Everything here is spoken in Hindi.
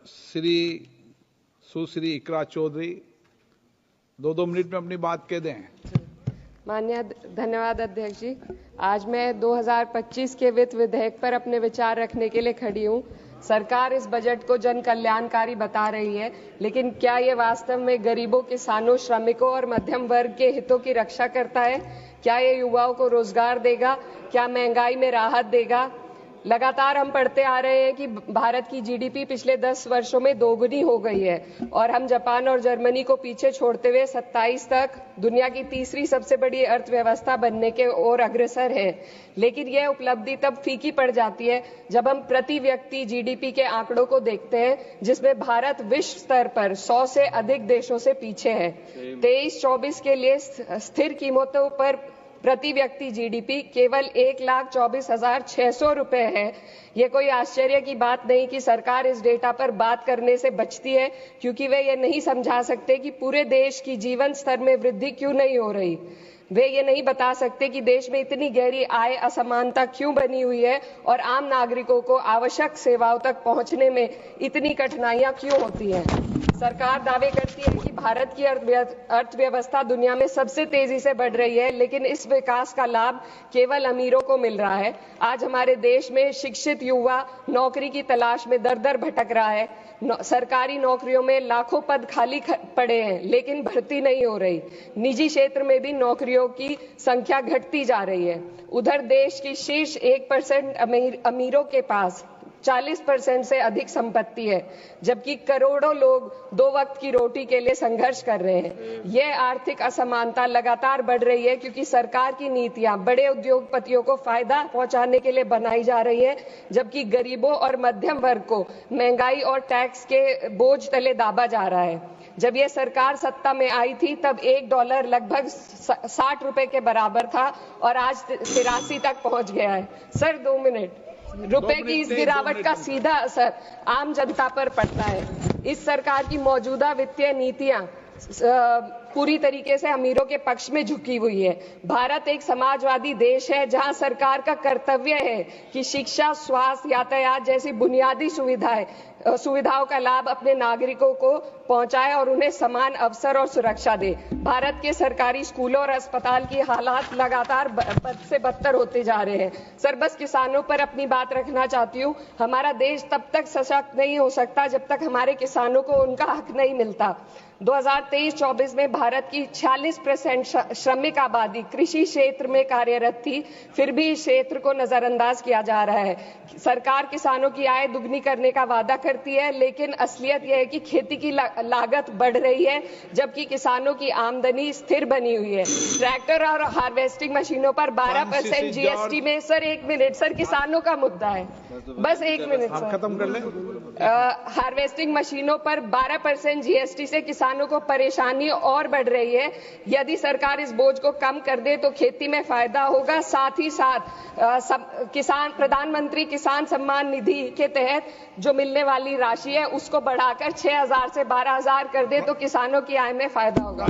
श्री सुश्री इकरा चौधरी 2-2 मिनट में अपनी बात कह दें। माननीय धन्यवाद अध्यक्ष जी। आज मैं 2025 के वित्त विधेयक पर अपने विचार रखने के लिए खड़ी हूँ। सरकार इस बजट को जन कल्याणकारी बता रही है, लेकिन क्या ये वास्तव में गरीबों, किसानों, श्रमिकों और मध्यम वर्ग के हितों की रक्षा करता है? क्या ये युवाओं को रोजगार देगा? क्या महंगाई में राहत देगा? लगातार हम पढ़ते आ रहे हैं कि भारत की जीडीपी पिछले 10 वर्षों में दोगुनी हो गई है और हम जापान और जर्मनी को पीछे छोड़ते हुए 27 तक दुनिया की तीसरी सबसे बड़ी अर्थव्यवस्था बनने के ओर अग्रसर है। लेकिन यह उपलब्धि तब फीकी पड़ जाती है जब हम प्रति व्यक्ति जीडीपी के आंकड़ों को देखते हैं, जिसमें भारत विश्व स्तर पर 100 से अधिक देशों से पीछे है। 23-24 के लिए स्थिर कीमतों पर प्रति व्यक्ति जीडीपी केवल 1,24,600 रुपए है। ये कोई आश्चर्य की बात नहीं कि सरकार इस डेटा पर बात करने से बचती है, क्योंकि वे ये नहीं समझा सकते कि पूरे देश की जीवन स्तर में वृद्धि क्यों नहीं हो रही। वे ये नहीं बता सकते कि देश में इतनी गहरी आय असमानता क्यों बनी हुई है और आम नागरिकों को आवश्यक सेवाओं तक पहुंचने में इतनी कठिनाइयां क्यों होती हैं। सरकार दावे करती है कि भारत की अर्थव्यवस्था दुनिया में सबसे तेजी से बढ़ रही है, लेकिन इस विकास का लाभ केवल अमीरों को मिल रहा है। आज हमारे देश में शिक्षित युवा नौकरी की तलाश में दर-दर भटक रहा है। सरकारी नौकरियों में लाखों पद खाली पड़े हैं, लेकिन भर्ती नहीं हो रही। निजी क्षेत्र में भी नौकरियों की संख्या घटती जा रही है। उधर देश की शीर्ष 1% अमीरों के पास 40% से अधिक संपत्ति है, जबकि करोड़ों लोग 2 वक्त की रोटी के लिए संघर्ष कर रहे हैं। यह आर्थिक असमानता लगातार बढ़ रही है क्योंकि सरकार की नीतियां बड़े उद्योगपतियों को फायदा पहुंचाने के लिए बनाई जा रही है, जबकि गरीबों और मध्यम वर्ग को महंगाई और टैक्स के बोझ तले दाबा जा रहा है। जब यह सरकार सत्ता में आई थी तब $1 लगभग 60 रुपए के बराबर था और आज 83 तक पहुंच गया है। Sir 2 minute. रुपए की इस गिरावट का सीधा असर आम जनता पर पड़ता है। इस सरकार की मौजूदा वित्तीय नीतियां पूरी तरीके से अमीरों के पक्ष में झुकी हुई है। भारत एक समाजवादी देश है जहां सरकार का कर्तव्य है कि शिक्षा, स्वास्थ्य, यातायात जैसी बुनियादी सुविधाओं का लाभ अपने नागरिकों को पहुंचाए और उन्हें समान अवसर और सुरक्षा दे। भारत के सरकारी स्कूलों और अस्पताल की हालात लगातार बद से बदतर होते जा रहे हैं। सर बस किसानों पर अपनी बात रखना चाहती हूँ। हमारा देश तब तक सशक्त नहीं हो सकता जब तक हमारे किसानों को उनका हक नहीं मिलता। 2023-24 में भारत की 46% श्रमिक आबादी कृषि क्षेत्र में कार्यरत थी, फिर भी इस क्षेत्र को नजरअंदाज किया जा रहा है। सरकार किसानों की आय दुगनी करने का वादा करती है, लेकिन असलियत यह है कि खेती की लागत बढ़ रही है, जबकि किसानों की आमदनी स्थिर बनी हुई है। ट्रैक्टर और हार्वेस्टिंग मशीनों पर 12% जीएसटी में सर 1 मिनट सर किसानों का मुद्दा है, बस 1 मिनट सर खत्म कर लें। हार्वेस्टिंग मशीनों पर 12% जीएसटी से किसानों को परेशानी और बढ़ रही है। यदि सरकार इस बोझ को कम कर दे तो खेती में फायदा होगा। साथ ही साथ प्रधानमंत्री किसान सम्मान निधि के तहत जो मिलने वाली राशि है उसको बढ़ाकर 6,000 से 12,000 कर दे तो किसानों की आय में फायदा होगा।